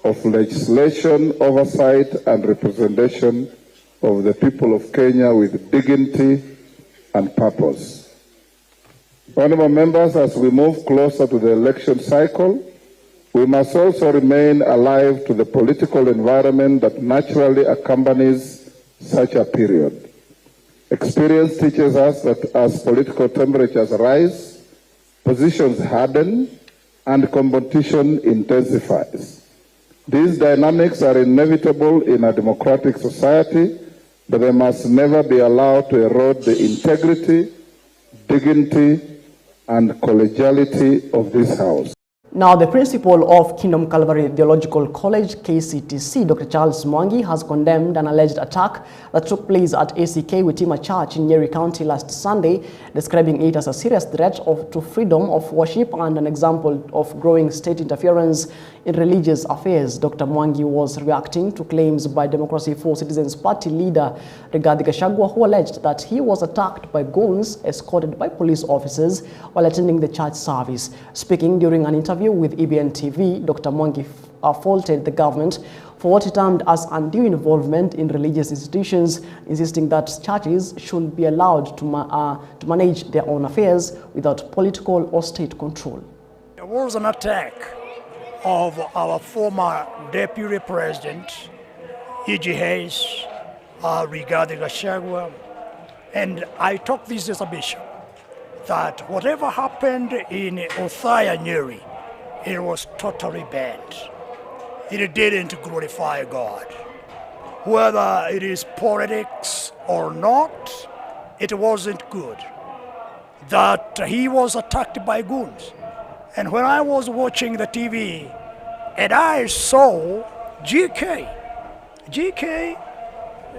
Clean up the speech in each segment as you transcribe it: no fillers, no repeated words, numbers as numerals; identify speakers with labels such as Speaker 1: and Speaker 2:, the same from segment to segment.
Speaker 1: of legislation, oversight, and representation of the people of Kenya with dignity and purpose. Honorable members, as we move closer to the election cycle, we must also remain alive to the political environment that naturally accompanies such a period. Experience teaches us that as political temperatures rise, positions harden, and competition intensifies. These dynamics are inevitable in a democratic society, but they must never be allowed to erode the integrity, dignity, and collegiality of this House.
Speaker 2: Now, the principal of Kingdom Calvary Theological College, KCTC, Dr. Charles Mwangi, has condemned an alleged attack that took place at ACK Witima Church in Nyeri County last Sunday, describing it as a serious threat to freedom of worship and an example of growing state interference in religious affairs. Dr. Mwangi was reacting to claims by Democracy for Citizens Party leader Rigathi Gachagua, who alleged that he was attacked by goons escorted by police officers while attending the church service. Speaking during an interview with EBN TV, Dr. Mwangi faulted the government for what he termed as undue involvement in religious institutions, insisting that churches should be allowed to manage their own affairs without political or state control.
Speaker 3: There was an attack of our former Deputy President, E.G. Hayes, Rigathi Gachagua, and I took this as a bishop, that whatever happened in Othaya, Nyeri, it was totally banned. It didn't glorify God. Whether it is politics or not, it wasn't good. That he was attacked by goons. And when I was watching the TV, and I saw GK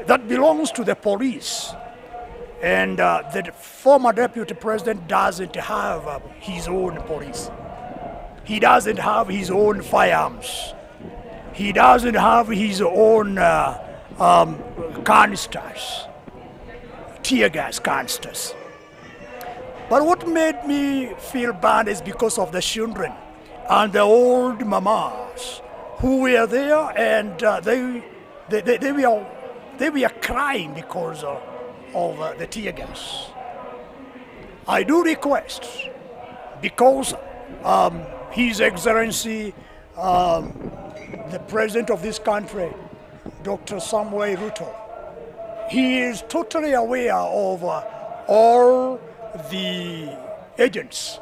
Speaker 3: that belongs to the police, and the former Deputy President doesn't have his own police. He doesn't have his own firearms. He doesn't have his own canisters, tear gas canisters. But what made me feel bad is because of the children and the old mamas who were there, and they were crying because of the tear gas. I do request, because His Excellency, the President of this country, Dr. Samuel Ruto, he is totally aware of all the agents.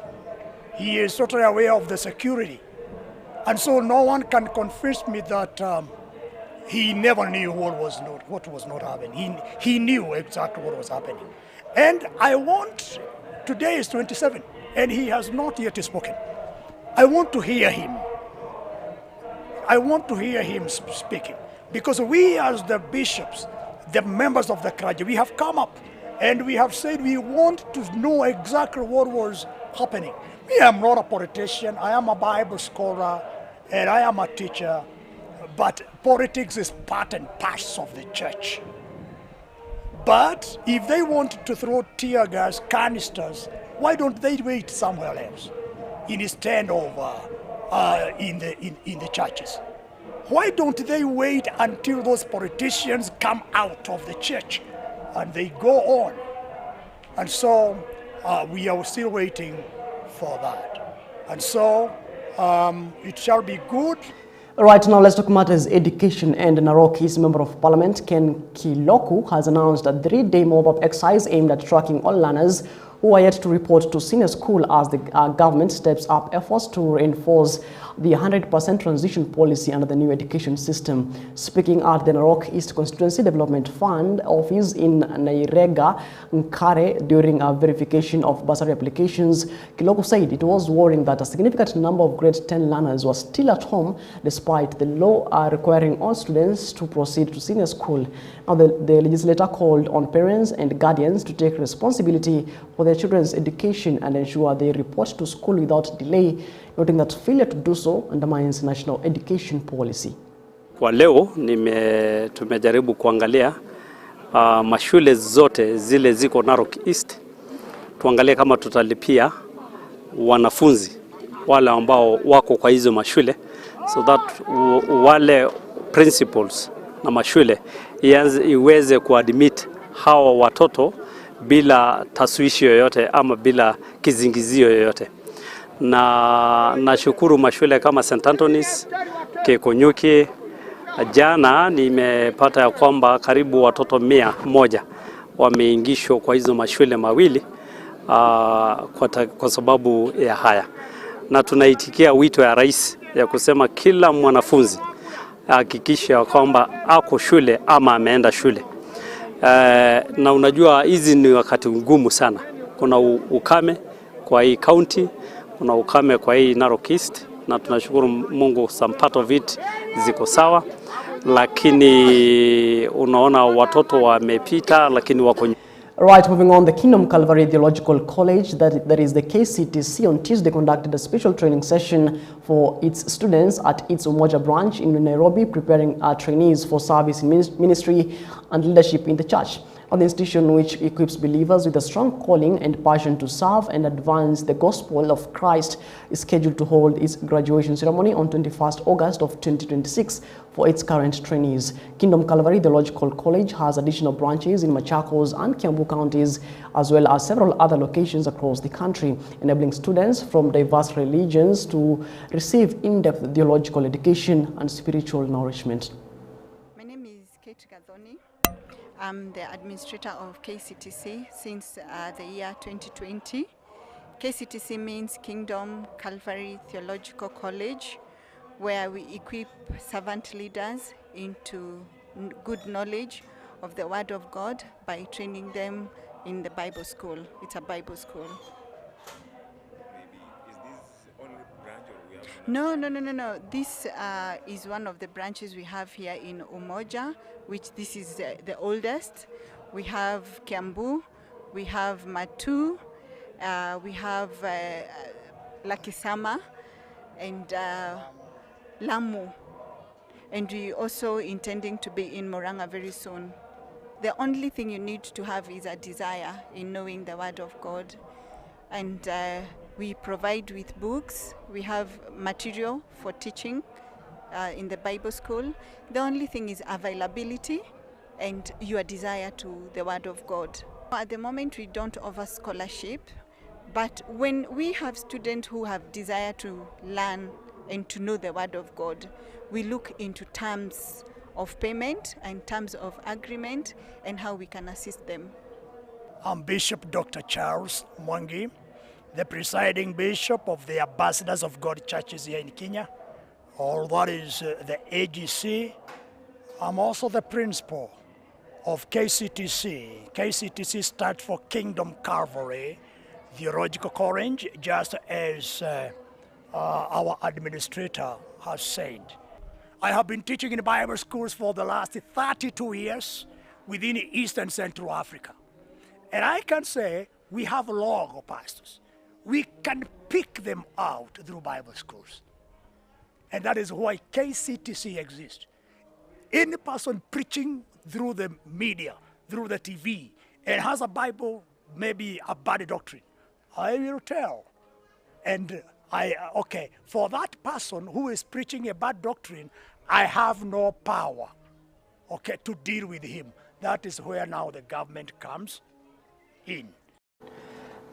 Speaker 3: He is totally aware of the security. And so no one can convince me that he never knew what was not happening. He knew exactly what was happening. And I want, today is 27, and he has not yet spoken. I want to hear him. I want to hear him speaking, because we as the bishops, the members of the clergy, we have come up and we have said we want to know exactly what was happening. Me, I'm not a politician, I am a Bible scholar, and I am a teacher, but politics is part and parcel of the church. But if they want to throw tear gas canisters, why don't they wait somewhere else instead of in the churches? Why don't they wait until those politicians come out of the church and they go on? And so we are still waiting for that. And so it shall be good.
Speaker 2: Right now, let's talk matters education. And Naroki's Member of Parliament, Ken Kiloku, has announced a 3-day mobile exercise aimed at tracking all learners who are yet to report to senior school as the government steps up efforts to reinforce the 100% transition policy under the new education system. Speaking at the Narok East Constituency Development Fund office in Nairega, Nkare, during a verification of bursary applications, Kiloko said it was worrying that a significant number of grade 10 learners were still at home despite the law requiring all students to proceed to senior school. Now, the legislator called on parents and guardians to take responsibility for their children's education and ensure they report to school without delay, noting that failure to do so undermines national education policy.
Speaker 4: Kwa leo tumejaribu kuangalia mashule zote zile ziko Narok East, tuangalie kama tutalipia wanafunzi wale ambao wako kwa hizo mashule so that wale principals na mashule iweze kuadmit hawa watoto bila taswishi yoyote ama bila kizingizio yoyote. Na nashukuru mashule kama St. Anthony's, Kekonyuki. Jana nimepata ya kwamba karibu watoto 100 wameingishwa kwa hizo mashule mawili kwa sababu ya haya. Na tunaitikia wito ya rais ya kusema kila mwanafunzi hakikisha kwamba ako shule ama ameenda shule. Na unajua hizi ni wakati ngumu sana. Kuna ukame kwa hii county, kuna ukame kwa hii Narok East, na tunashukuru Mungu some part of it ziko sawa, lakini unaona watoto wamepita lakini wako.
Speaker 2: Right, moving on, the Kingdom Calvary Theological College, that is the KCTC, on Tuesday conducted a special training session for its students at its Umoja branch in Nairobi, preparing trainees for service in ministry and leadership in the church. The institution, which equips believers with a strong calling and passion to serve and advance the gospel of Christ, is scheduled to hold its graduation ceremony on 21st August of 2026 for its current trainees. Kingdom Calvary Theological College has additional branches in Machakos and Kiambu counties, as well as several other locations across the country, enabling students from diverse religions to receive in-depth theological education and spiritual nourishment.
Speaker 5: My name is Kate Gathoni. I'm the administrator of KCTC since the year 2020. KCTC means Kingdom Calvary Theological College, where we equip servant leaders into good knowledge of the Word of God by training them in the Bible school. It's a Bible school. No. This is one of the branches we have here in Umoja, which this is the oldest. We have Kiambu, we have Matu, we have Lakisama, and Lamu. And we also intending to be in Moranga very soon. The only thing you need to have is a desire in knowing the Word of God. And we provide with books. We have material for teaching in the Bible school. The only thing is availability and your desire to the Word of God. At the moment, we don't offer scholarship, but when we have students who have desire to learn and to know the Word of God, we look into terms of payment and terms of agreement and how we can assist them.
Speaker 3: I'm Bishop Dr. Charles Mwangi, the presiding bishop of the Ambassadors of God churches here in Kenya, or that is the AGC. I'm also the principal of KCTC. KCTC stands for Kingdom Calvary Theological College, just as our administrator has said. I have been teaching in Bible schools for the last 32 years within East and Central Africa. And I can say we have a log of pastors. We can pick them out through Bible schools. And that is why KCTC exists. Any person preaching through the media, through the TV, and has a Bible, maybe a bad doctrine, I will tell. And okay, for that person who is preaching a bad doctrine, I have no power, okay, to deal with him. That is where now the government comes in.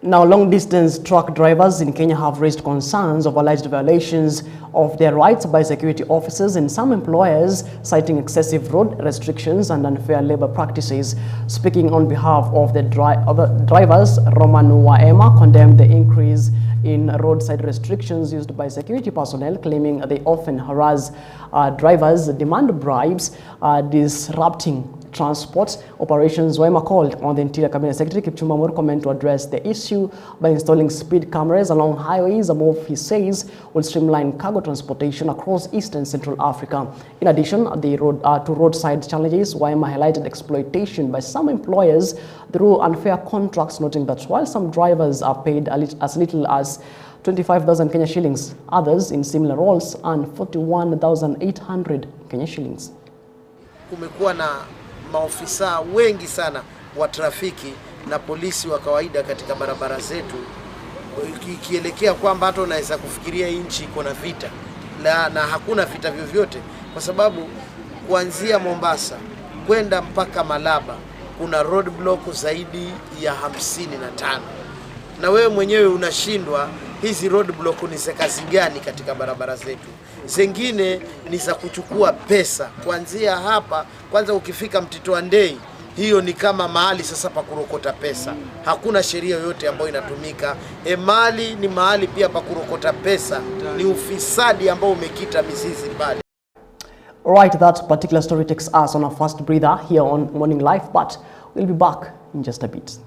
Speaker 2: Now, long-distance truck drivers in Kenya have raised concerns of alleged violations of their rights by security officers and some employers, citing excessive road restrictions and unfair labor practices. Speaking on behalf of the drivers, Roman Waema condemned the increase in roadside restrictions used by security personnel, claiming they often harass drivers, demand bribes, disrupting transport operations. Waema called on the Interior Cabinet Secretary Kipchumba Murkomen to address the issue by installing speed cameras along highways. A move, he says, will streamline cargo transportation across East and Central Africa. In addition, to roadside challenges, Waema highlighted exploitation by some employers through unfair contracts, noting that while some drivers are paid as little as 25,000 Kenya shillings, others in similar roles earn 41,800 Kenya shillings.
Speaker 6: Kumekuwa na maofisa wengi sana wa trafiki na polisi wa kawaida katika barabara zetu, ikielekea kwamba hata unaweza kufikiria nchi iko na vita. na hakuna vita vyovyote, kwa sababu kuanzia Mombasa kwenda mpaka Malaba kuna roadblock zaidi ya 55, na wewe mwenyewe unashindwa hizi roadblock ni za kazi gani katika barabara zetu. Zingine ni za kuchukua pesa kuanzia hapa. Kwanza ukifika Mtito Ndei, hiyo ni kama mahali sasa pa kurokota pesa. Hakuna sheria yoyote ambayo inatumika. Mali ni mahali pia pa kurokota pesa, ni ufisadi ambao umekita mizizi pale.
Speaker 2: Alright, that particular story takes us on our first breather here on Morning Live, but we'll be back in just a bit.